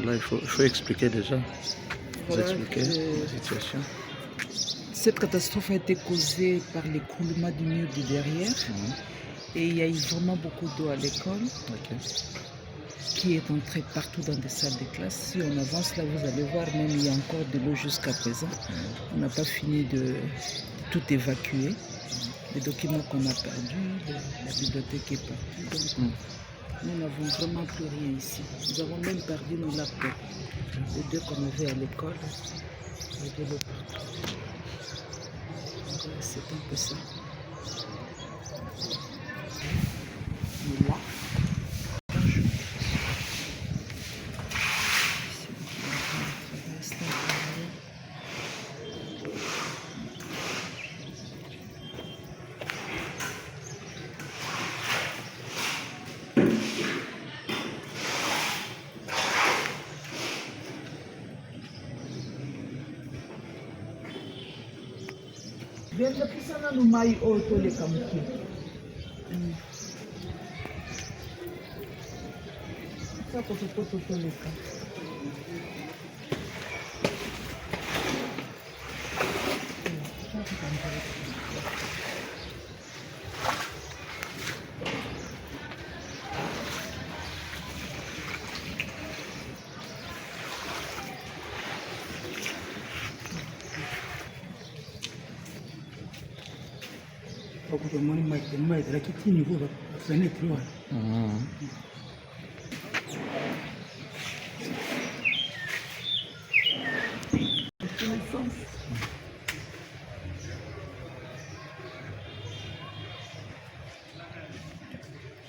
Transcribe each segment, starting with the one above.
Là, il faut expliquer déjà. Vous Voilà, expliquez la situation. cette catastrophe a été causée par l'écoulement du mur de derrière. Et il y a eu vraiment beaucoup d'eau à l'école qui est entrée partout dans des salles de classe. Si on avance là, vous allez voir, même il y a encore de l'eau jusqu'à présent. On n'a pas fini de tout évacuer. Les documents qu'on a perdus, la bibliothèque est partie. Donc, nous n'avons vraiment plus rien ici. Nous avons même perdu nos laptops. Les deux qu'on avait à l'école, il y avait l'eau partout. Donc, c'est un peu ça. Mais là, Bianca kisana no mai o tole kamuki. Sa poto tole ka. Kwa mwani mai lakini ni kwa fenêtre wala.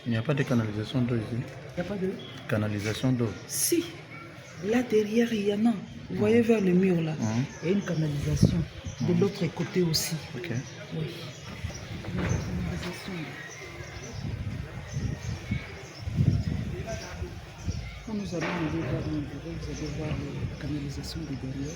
Il n'y a pas de canalisation d'eau ici. Il n'y a pas de canalisation d'eau. Si, là derrière il y en a. Vous voyez vers le mur là, il y a une canalisation. De l'autre côté aussi. Ok. Oui. Quand nous allons aller voir mon bureau, vous allez voir la canalisation de derrière.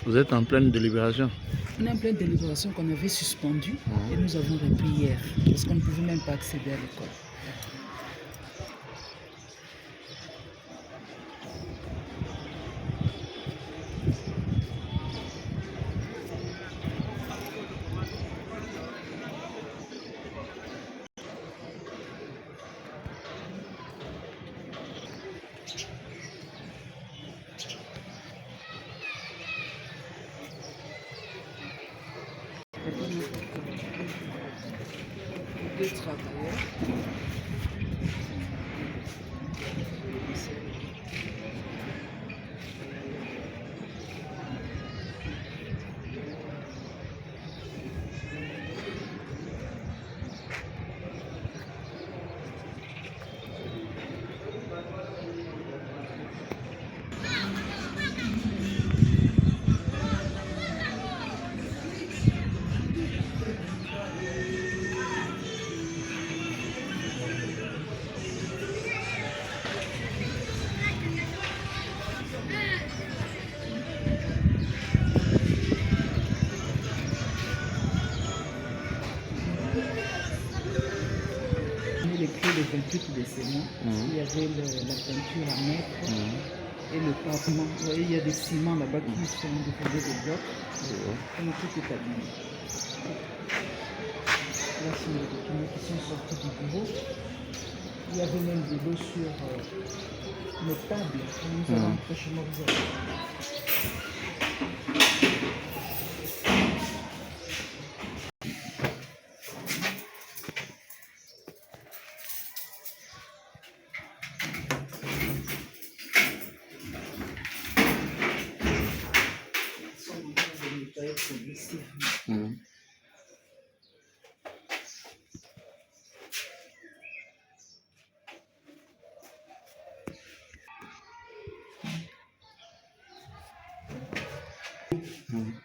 Vous êtes en pleine délibération. On est en pleine délibération qu'on avait suspendue et nous avons repris hier parce qu'on ne pouvait même pas accéder à l'école. Deux travailleurs. Les clés de 28 décembre, il y avait la peinture à mettre et le pavement. Vous voyez, il y a des ciments là-bas qui sont déposés des blocs. Donc tout est abîmé. Là, sont les documents qui sont sortis du bureau. Il y avait même de l'eau sur nos tables. Nous allons prochainement vous avoir.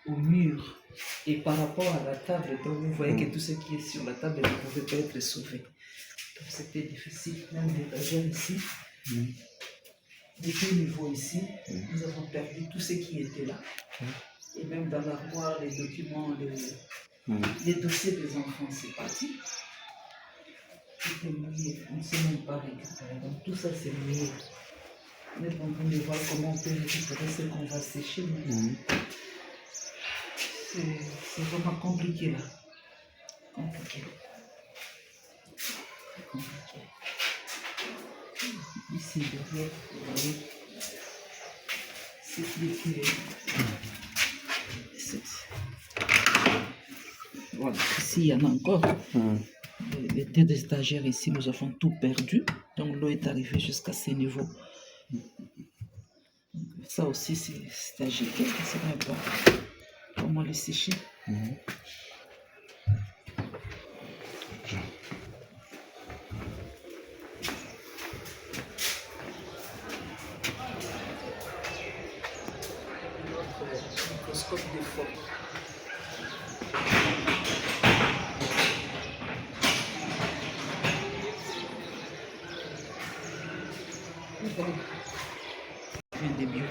Au mur et par rapport à la table, donc vous voyez que tout ce qui est sur la table ne pouvait pas être sauvé. C'était difficile, même d'étager ici. Des deux niveaux ici, nous avons perdu tout ce qui était là. Et même dans l'armoire, les documents, les dossiers des enfants, c'est parti. Tout est mouillé, on ne sait même pas récupérer. Donc tout ça, c'est mouillé. On est en train de voir comment on peut récupérer ce qu'on va sécher. C'est vraiment compliqué là. Compliqué. Très compliqué. Ici, derrière, vous voyez, c'est qui est. Voilà, ici, il y en a encore. Les deux étagères ici, nous avons tout perdu. Donc l'eau est arrivée jusqu'à ce niveau. Ça aussi, c'est à jeter. C'est même pas comment le sécher. Microscope de forme. Des bureaux.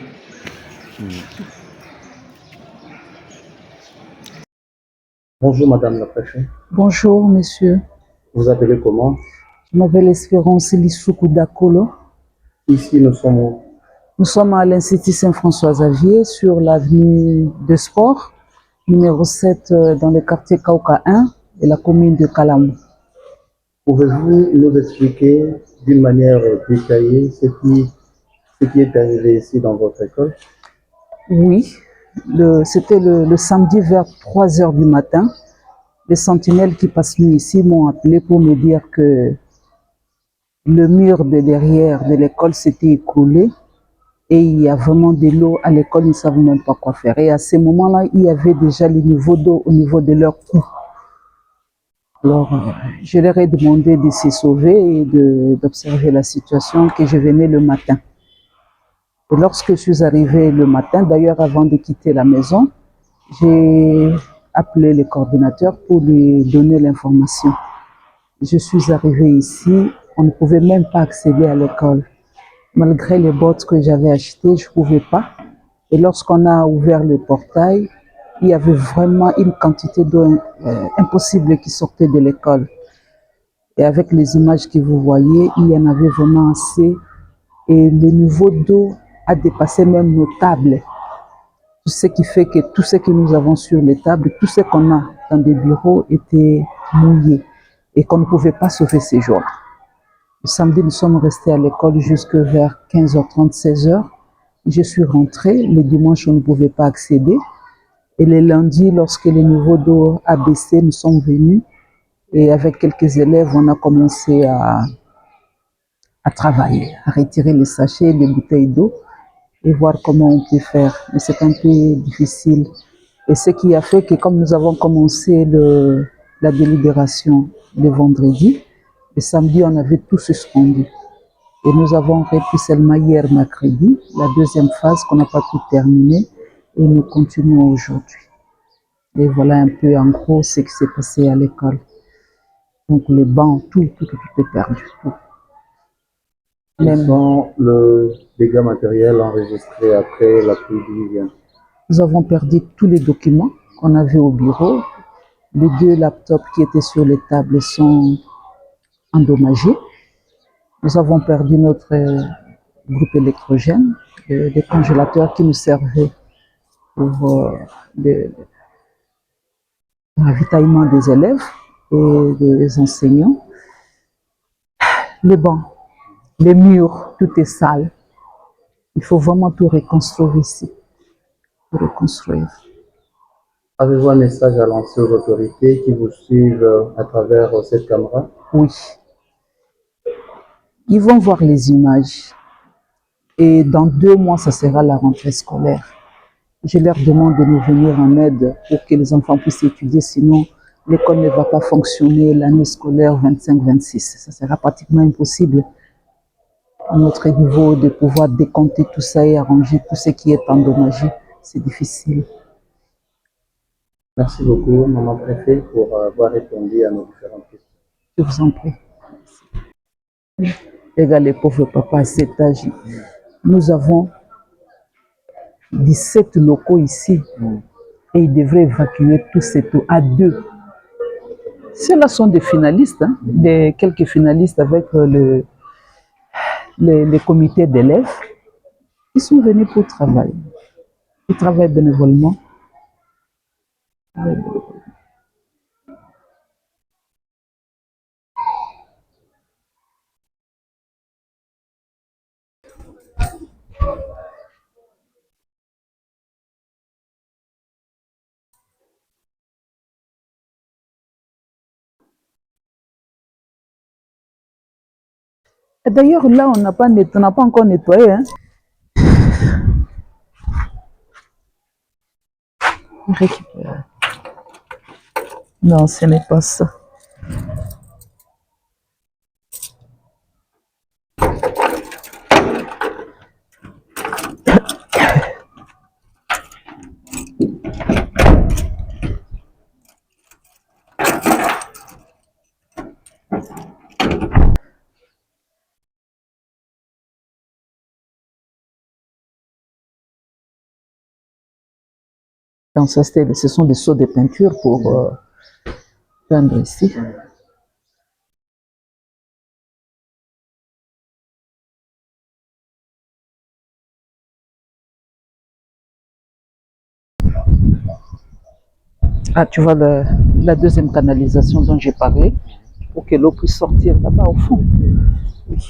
Bonjour Madame la Préfète. Bonjour, monsieur. Vous appelez comment? Je m'appelle Espérance Lissoukou Dakolo. Ici, nous sommes où? Nous sommes à l'Institut Saint-François-Xavier sur l'avenue de Sport, numéro 7, dans le quartier Kauka 1 et la commune de Kalamou. Pouvez-vous nous expliquer d'une manière détaillée ce qui est arrivé ici dans votre école? Oui, c'était le samedi vers 3 heures du matin. Les sentinelles qui passent nuit ici m'ont appelé pour me dire que le mur de derrière de l'école s'était écroulé et il y a vraiment de l'eau à l'école, ils ne savent même pas quoi faire. Et à ce moment-là, il y avait déjà le niveau d'eau au niveau de leur cou. Alors, je leur ai demandé de se sauver et d'observer la situation, que je venais le matin. Et lorsque je suis arrivée le matin, d'ailleurs avant de quitter la maison, j'ai appelé le coordinateur pour lui donner l'information. Je suis arrivée ici, on ne pouvait même pas accéder à l'école. Malgré les bottes que j'avais achetées, je ne pouvais pas. Et lorsqu'on a ouvert le portail, il y avait vraiment une quantité d'eau impossible qui sortait de l'école. Et avec les images que vous voyez, il y en avait vraiment assez. Et le niveau d'eau a dépassé même nos tables. Tout ce qui fait que tout ce que nous avons sur les tables, tout ce qu'on a dans des bureaux était mouillé et qu'on ne pouvait pas sauver ces jours-là. Le samedi, nous sommes restés à l'école jusque vers 15h30, 16h. Je suis rentrée. Le dimanche, on ne pouvait pas accéder. Et le lundi, lorsque le niveau d'eau a baissé, nous sommes venus. Et avec quelques élèves, on a commencé à travailler, à retirer les sachets, les bouteilles d'eau et voir comment on peut faire. Mais c'est un peu difficile. Et ce qui a fait que comme nous avons commencé la délibération le vendredi, le samedi, on avait tout suspendu. Et nous avons repris seulement hier, mercredi, la deuxième phase qu'on n'a pas pu terminer. Et nous continuons aujourd'hui. Et voilà un peu en gros ce qui s'est passé à l'école. Donc les bancs, tout est perdu. Tout. Quels sont les dégâts matériels enregistrés après la pluie diluvienne? Nous avons perdu tous les documents qu'on avait au bureau. Les 2 laptops qui étaient sur les tables sont endommagés. Nous avons perdu notre groupe électrogène, des congélateurs qui nous servaient pour le ravitaillement des élèves et des enseignants. Les bancs, les murs, tout est sale. Il faut vraiment tout reconstruire ici. Tout reconstruire. Avez-vous un message à lancer aux autorités qui vous suivent à travers cette caméra? Oui. Ils vont voir les images. Et dans 2 mois, ça sera la rentrée scolaire. Je leur demande de nous venir en aide pour que les enfants puissent étudier, sinon l'école ne va pas fonctionner l'année scolaire 25-26. Ça sera pratiquement impossible à notre niveau de pouvoir décompter tout ça et arranger tout ce qui est endommagé. C'est difficile. Merci beaucoup, Maman Préfet, pour avoir répondu à nos différentes questions. Je vous en prie. Regarde les pauvres papas à cet âge. Nous avons 17 locaux ici et ils devraient évacuer tous ces taux à deux. Ceux-là sont des finalistes, hein, quelques finalistes avec les comités d'élèves. Ils sont venus pour travailler. Ils travaillent bénévolement. D'ailleurs, là, on n'a pas encore nettoyé. Hein. Récupère. Non, ce n'est pas ça. Donc ça, ce sont des seaux de peinture pour peindre ici. Ah, tu vois la deuxième canalisation dont j'ai parlé, pour que l'eau puisse sortir là-bas au fond. Oui.